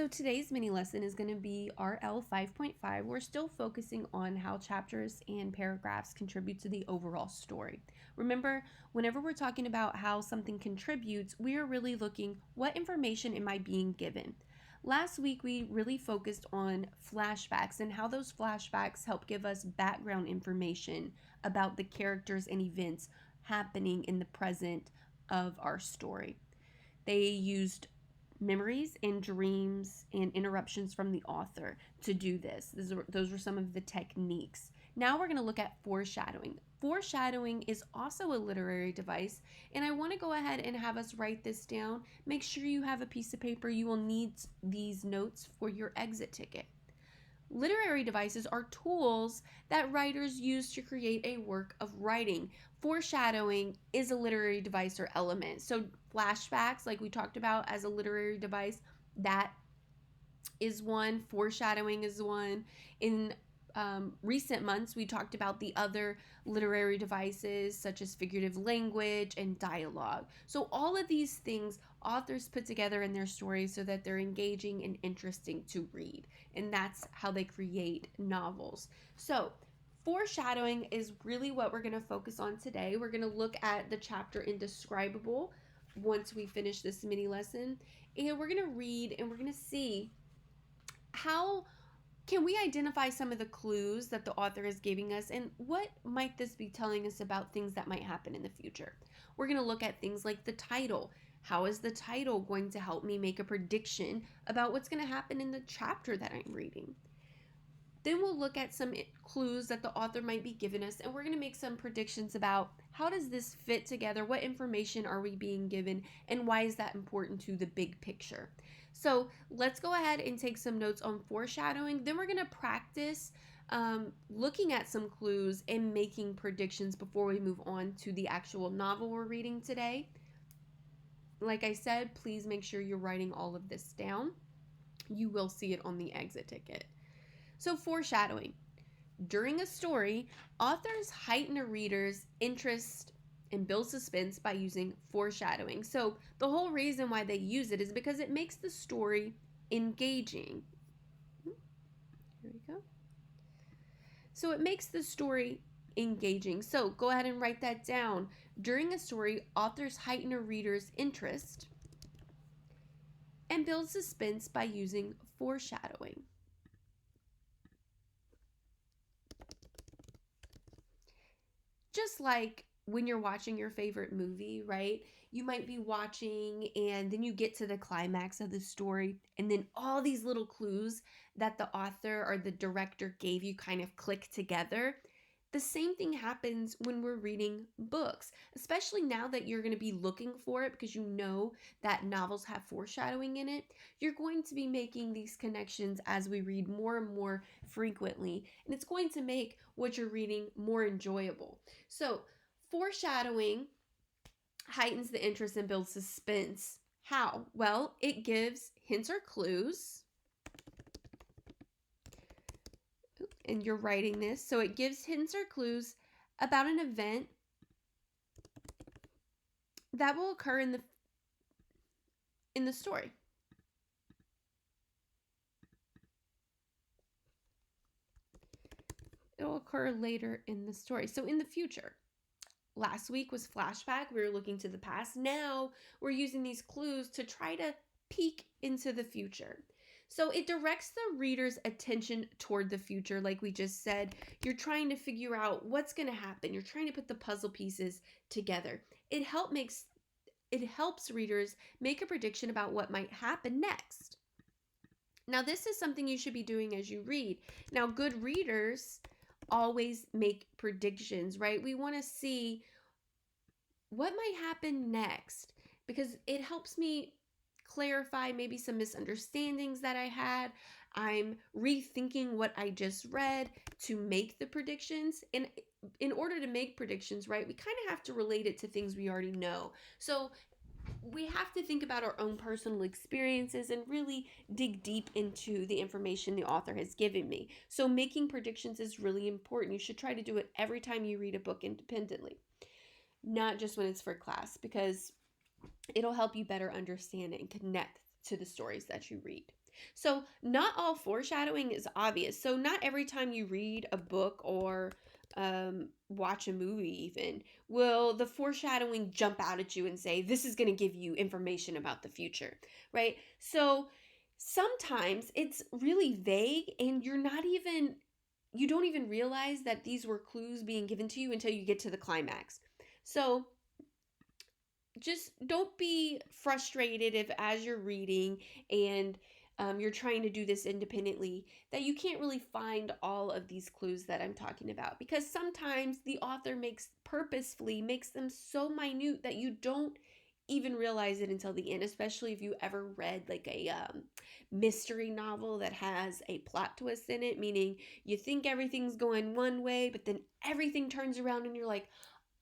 So today's mini lesson is going to be RL 5.5. We're still focusing on how chapters and paragraphs contribute to the overall story. Remember, whenever we're talking about how something contributes, we are really looking what information am I being given. Last week, we really focused on flashbacks and how those flashbacks help give us background information about the characters and events happening in the present of our story. They used memories and dreams and interruptions from the author to do this. Those were some of the techniques. Now we're going to look at foreshadowing. Foreshadowing is also a literary device, and I want to go ahead and have us write this down. Make sure you have a piece of paper. You will need these notes for your exit ticket. Literary devices are tools that writers use to create a work of writing. Foreshadowing is a literary device or element. So, flashbacks, like we talked about as a literary device, that is one. Foreshadowing is one. In recent months, we talked about the other literary devices such as figurative language and dialogue. So, all of these things authors put together in their stories so that they're engaging and interesting to read. And that's how they create novels. So, foreshadowing is really what we're going to focus on today. We're going to look at the chapter Indescribable once we finish this mini lesson. And we're going to read and we're going to see how can we identify some of the clues that the author is giving us, and what might this be telling us about things that might happen in the future? We're going to look at things like the title. How is the title going to help me make a prediction about what's going to happen in the chapter that I'm reading? Then we'll look at some clues that the author might be giving us, and we're going to make some predictions about how does this fit together, what information are we being given, and why is that important to the big picture. So let's go ahead and take some notes on foreshadowing. Then we're going to practice looking at some clues and making predictions before we move on to the actual novel we're reading today. Like I said, please make sure you're writing all of this down. You will see it on the exit ticket. So, foreshadowing. During a story, authors heighten a reader's interest and build suspense by using foreshadowing. So, the whole reason why they use it is because it makes the story engaging. Here we go. So, it makes the story engaging. So, go ahead and write that down. During a story, authors heighten a reader's interest and build suspense by using foreshadowing. Just like when you're watching your favorite movie, right? You might be watching and then you get to the climax of the story, and then all these little clues that the author or the director gave you kind of click together. The same thing happens when we're reading books, especially now that you're going to be looking for it because you know that novels have foreshadowing in it. You're going to be making these connections as we read more and more frequently, and it's going to make what you're reading more enjoyable. So, foreshadowing heightens the interest and builds suspense. How? Well, it gives hints or clues, and you're writing this, so it gives hints or clues about an event that will occur in the story. It will occur later in the story, so in the future. Last week was flashback. We were looking to the past. Now we're using these clues to try to peek into the future. So it directs the reader's attention toward the future. Like we just said, you're trying to figure out what's going to happen. You're trying to put the puzzle pieces together. It helps readers make a prediction about what might happen next. Now, this is something you should be doing as you read. Now, good readers always make predictions, right? We want to see what might happen next because it helps me clarify maybe some misunderstandings that I had. I'm rethinking what I just read to make the predictions. And in order to make predictions, right, we kind of have to relate it to things we already know. So we have to think about our own personal experiences and really dig deep into the information the author has given me. So making predictions is really important. You should try to do it every time you read a book independently, not just when it's for class, because it'll help you better understand and connect to the stories that you read. So, not all foreshadowing is obvious. So, not every time you read a book or watch a movie, even, will the foreshadowing jump out at you and say, this is going to give you information about the future, right? So, sometimes it's really vague and you don't even realize that these were clues being given to you until you get to the climax. So, just don't be frustrated if as you're reading and you're trying to do this independently that you can't really find all of these clues that I'm talking about, because sometimes the author purposefully makes them so minute that you don't even realize it until the end, especially if you ever read like a mystery novel that has a plot twist in it, meaning you think everything's going one way but then everything turns around and you're like,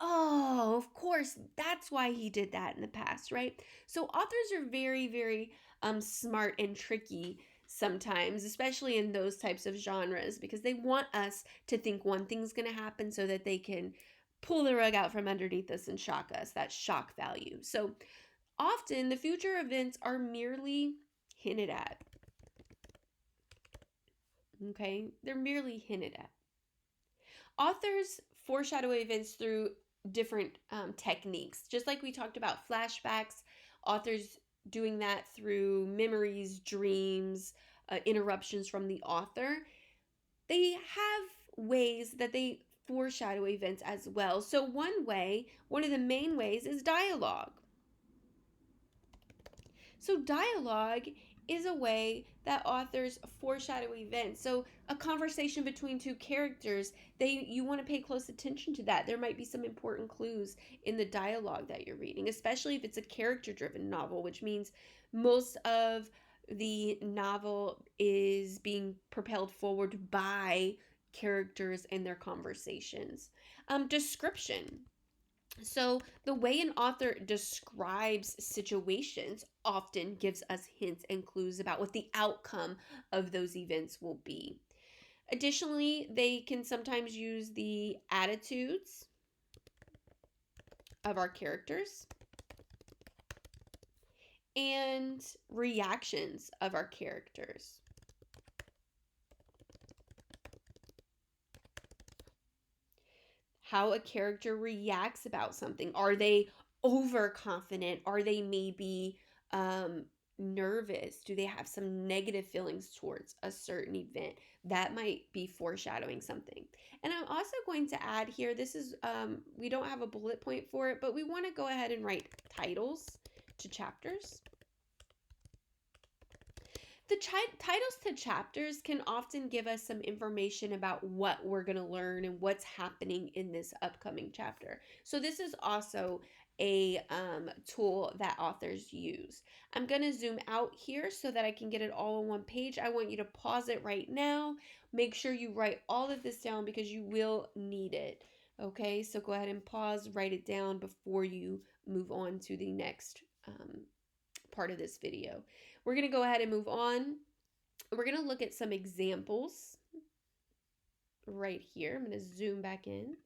oh, of course, that's why he did that in the past, right? So authors are very, very smart and tricky sometimes, especially in those types of genres, because they want us to think one thing's going to happen so that they can pull the rug out from underneath us and shock us, that shock value. So often the future events are merely hinted at. Okay? They're merely hinted at. Authors foreshadow events through different techniques. Just like we talked about flashbacks, authors doing that through memories, dreams, interruptions from the author. They have ways that they foreshadow events as well. So, one of the main ways is dialogue. So, dialogue is a way that authors foreshadow events. So, a conversation between two characters, you want to pay close attention to that. There might be some important clues in the dialogue that you're reading, especially if it's a character-driven novel, which means most of the novel is being propelled forward by characters and their conversations. Description. So, the way an author describes situations often gives us hints and clues about what the outcome of those events will be. Additionally, they can sometimes use the attitudes of our characters and reactions of our characters. How a character reacts about something. Are they overconfident? Are they maybe nervous? Do they have some negative feelings towards a certain event? That might be foreshadowing something. And I'm also going to add here, this is, we don't have a bullet point for it, but we want to go ahead and write titles to chapters. The titles to chapters can often give us some information about what we're going to learn and what's happening in this upcoming chapter. So this is also a tool that authors use. I'm going to zoom out here so that I can get it all on one page. I want you to pause it right now. Make sure you write all of this down because you will need it. Okay, so go ahead and pause, write it down before you move on to the next part of this video. We're going to go ahead and move on. We're going to look at some examples right here. I'm going to zoom back in.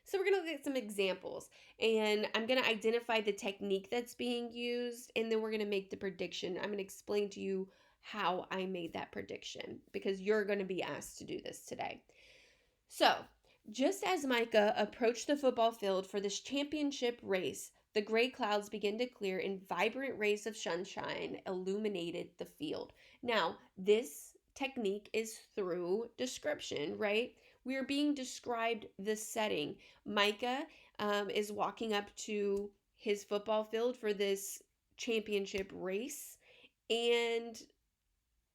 So we're going to look at some examples, and I'm going to identify the technique that's being used, and then we're going to make the prediction. I'm going to explain to you how I made that prediction because you're going to be asked to do this today. So, just as Micah approached the football field for this championship race, the gray clouds began to clear and vibrant rays of sunshine illuminated the field. Now, this technique is through description, right? We are being described the setting. Micah is walking up to his football field for this championship race, and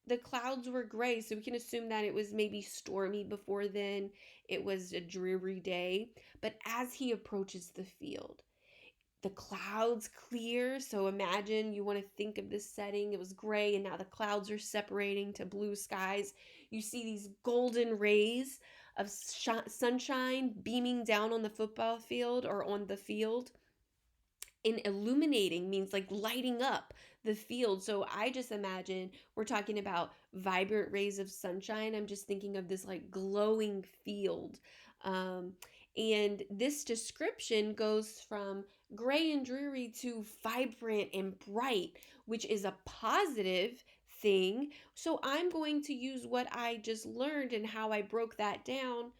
the clouds were gray, so we can assume that it was maybe stormy before then. It was a dreary day. But as he approaches the field, the clouds clear. So imagine you want to think of this setting. It was gray, and now the clouds are separating to blue skies. You see these golden rays of sunshine beaming down on the football field or on the field. And illuminating means like lighting up the field. So I just imagine we're talking about vibrant rays of sunshine. I'm just thinking of this like glowing field. And this description goes from gray and dreary to vibrant and bright, which is a positive thing. So I'm going to use what I just learned and how I broke that down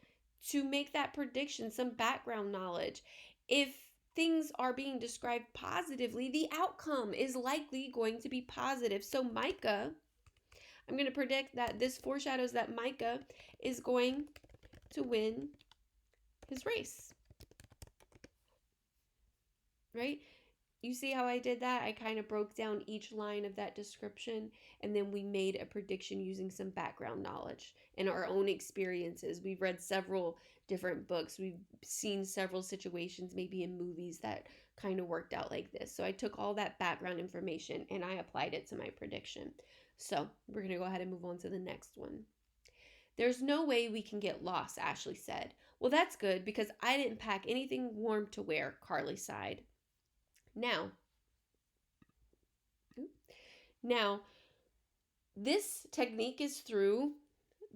to make that prediction, some background knowledge. If things are being described positively, the outcome is likely going to be positive. So Micah, I'm going to predict that this foreshadows that Micah is going to win his race, right? You see how I did that? I kind of broke down each line of that description, and then we made a prediction using some background knowledge and our own experiences. We've read several different books. We've seen several situations, maybe in movies, that kind of worked out like this. So I took all that background information and I applied it to my prediction. So we're going to go ahead and move on to the next one. There's no way we can get lost, Ashley said. Well, that's good because I didn't pack anything warm to wear, Carly sighed. Now, Now, this technique is through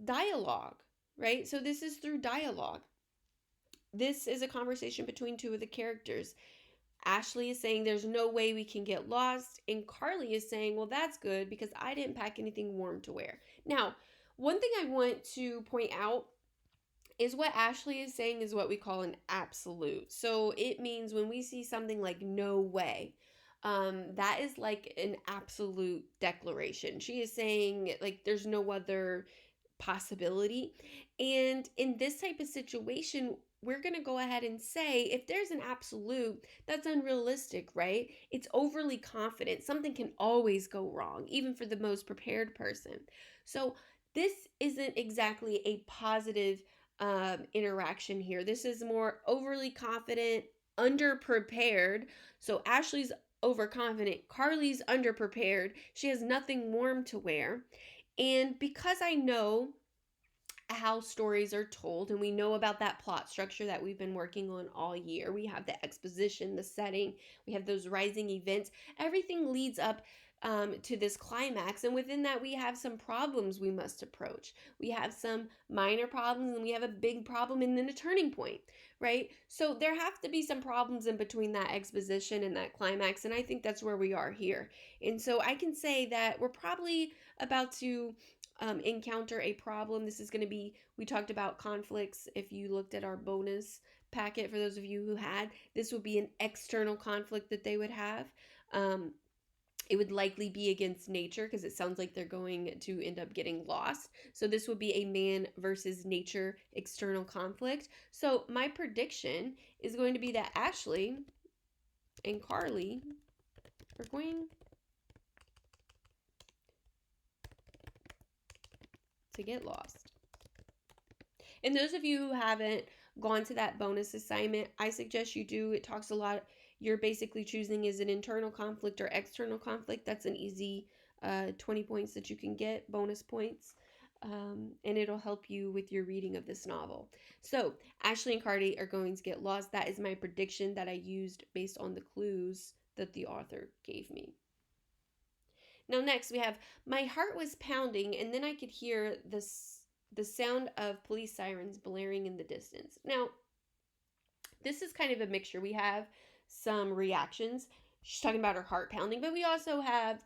dialogue, right? So this is through dialogue. This is a conversation between two of the characters. Ashley is saying there's no way we can get lost, and Carly is saying, well, that's good because I didn't pack anything warm to wear. Now, one thing I want to point out is what Ashley is saying is what we call an absolute. So it means when we see something like no way, that is like an absolute declaration. She is saying like there's no other possibility. And in this type of situation, we're going to go ahead and say if there's an absolute, that's unrealistic, right? It's overly confident. Something can always go wrong, even for the most prepared person. So this isn't exactly a positive interaction here. This is more overly confident, underprepared. So Ashley's overconfident, Carly's underprepared. She has nothing warm to wear. And because I know how stories are told and we know about that plot structure that we've been working on all year, we have the exposition, the setting, we have those rising events, everything leads up to this climax, and within that we have some problems we must approach. We have some minor problems and we have a big problem and then a turning point, right? So there have to be some problems in between that exposition and that climax, and I think that's where we are here. And so I can say that we're probably about to encounter a problem. This is going to be, we talked about conflicts. If you looked at our bonus packet, for those of you who had, this would be an external conflict that they would have. It would likely be against nature because it sounds like they're going to end up getting lost. So this would be a man versus nature external conflict. So my prediction is going to be that Ashley and Carly are going to get lost. And those of you who haven't gone to that bonus assignment, I suggest you do. It talks a lot. You're basically choosing is an internal conflict or external conflict. That's an easy 20 points that you can get, bonus points. And it'll help you with your reading of this novel. So Ashley and Carly are going to get lost. That is my prediction that I used based on the clues that the author gave me. Now next we have, my heart was pounding and then I could hear the sound of police sirens blaring in the distance. Now, this is kind of a mixture. We have some reactions. She's talking about her heart pounding, but we also have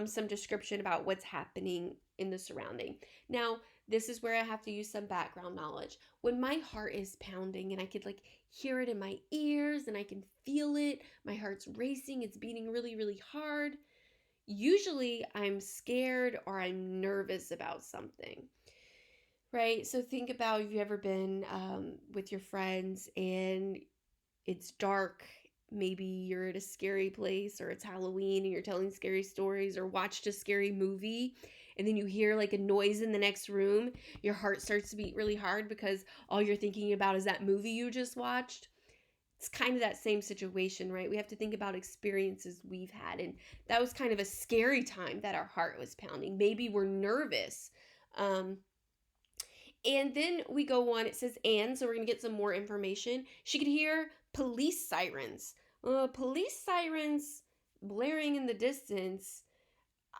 some description about what's happening in the surrounding. Now, this is where I have to use some background knowledge. When my heart is pounding and I could like hear it in my ears and I can feel it, my heart's racing, it's beating really, really hard. Usually I'm scared or I'm nervous about something. Right? So think about if you've ever been with your friends and it's dark. Maybe you're at a scary place or it's Halloween and you're telling scary stories or watched a scary movie and then you hear like a noise in the next room. Your heart starts to beat really hard because all you're thinking about is that movie you just watched. It's kind of that same situation, right? We have to think about experiences we've had. And that was kind of a scary time that our heart was pounding. Maybe we're nervous. And then we go on, it says, and, so we're going to get some more information. She could hear police sirens. Police sirens blaring in the distance.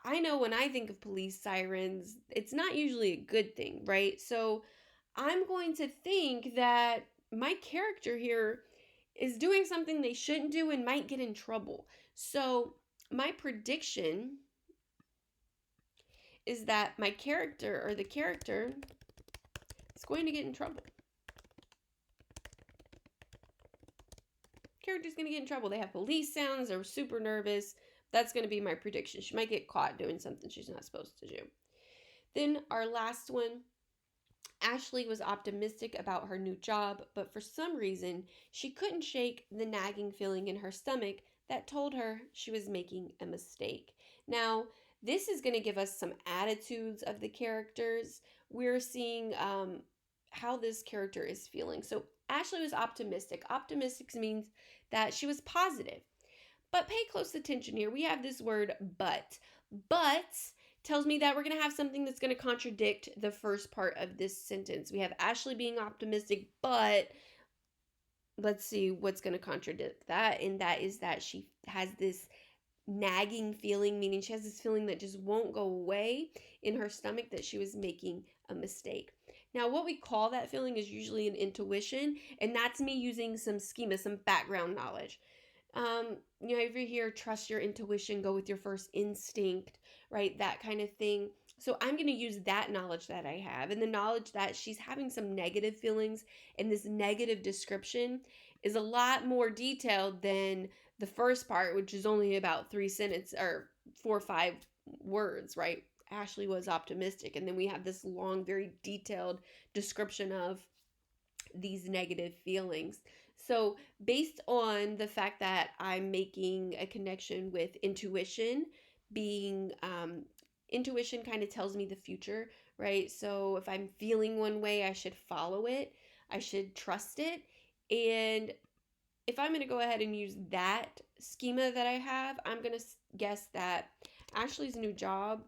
I know when I think of police sirens, it's not usually a good thing, right? So I'm going to think that my character here is doing something they shouldn't do and might get in trouble. So my prediction is that my character or the character is going to get in trouble. Character's going to get in trouble. They have police sounds. They're super nervous. That's going to be my prediction. She might get caught doing something she's not supposed to do. Then our last one, Ashley was optimistic about her new job, but for some reason, she couldn't shake the nagging feeling in her stomach that told her she was making a mistake. Now, this is going to give us some attitudes of the characters. We're seeing how this character is feeling. So, Ashley was optimistic. Optimistic means that she was positive. But pay close attention here. We have this word but. But tells me that we're going to have something that's going to contradict the first part of this sentence. We have Ashley being optimistic, but let's see what's going to contradict that. And that is that she has this nagging feeling, meaning she has this feeling that just won't go away in her stomach that she was making a mistake. Now, what we call that feeling is usually an intuition, and that's me using some schema, some background knowledge. You know, over here, trust your intuition, go with your first instinct, right? That kind of thing. So I'm going to use that knowledge that I have and the knowledge that she's having some negative feelings, and this negative description is a lot more detailed than the first part, which is only about 3 sentences or 4 or 5 words, right? Ashley was optimistic. And then we have this long, very detailed description of these negative feelings. So, based on the fact that I'm making a connection with intuition, being intuition kind of tells me the future, right? So, if I'm feeling one way, I should follow it, I should trust it. And if I'm going to go ahead and use that schema that I have, I'm going to guess that Ashley's new job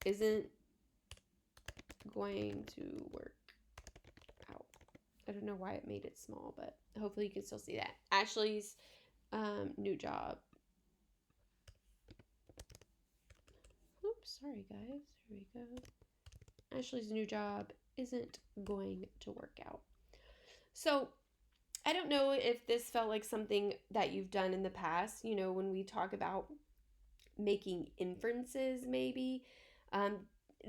isn't going to work out. I don't know why it made it small, but hopefully you can still see that. Ashley's new job. Oops, sorry guys. Here we go. Ashley's new job isn't going to work out. So, I don't know if this felt like something that you've done in the past, you know, when we talk about making inferences, maybe.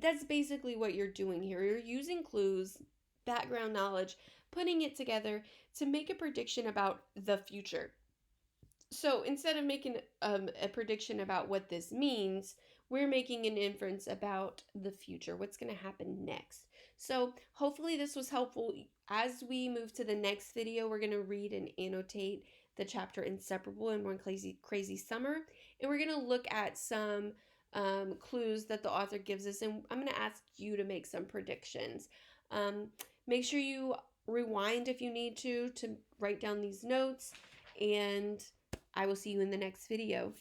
That's basically what you're doing here. You're using clues, background knowledge, putting it together to make a prediction about the future. So instead of making a prediction about what this means, we're making an inference about the future, what's going to happen next. So hopefully this was helpful. As we move to the next video, we're going to read and annotate the chapter Inseparable in One Crazy Summer. And we're going to look at some clues that the author gives us. And I'm going to ask you to make some predictions. Make sure you rewind if you need to write down these notes. And I will see you in the next video.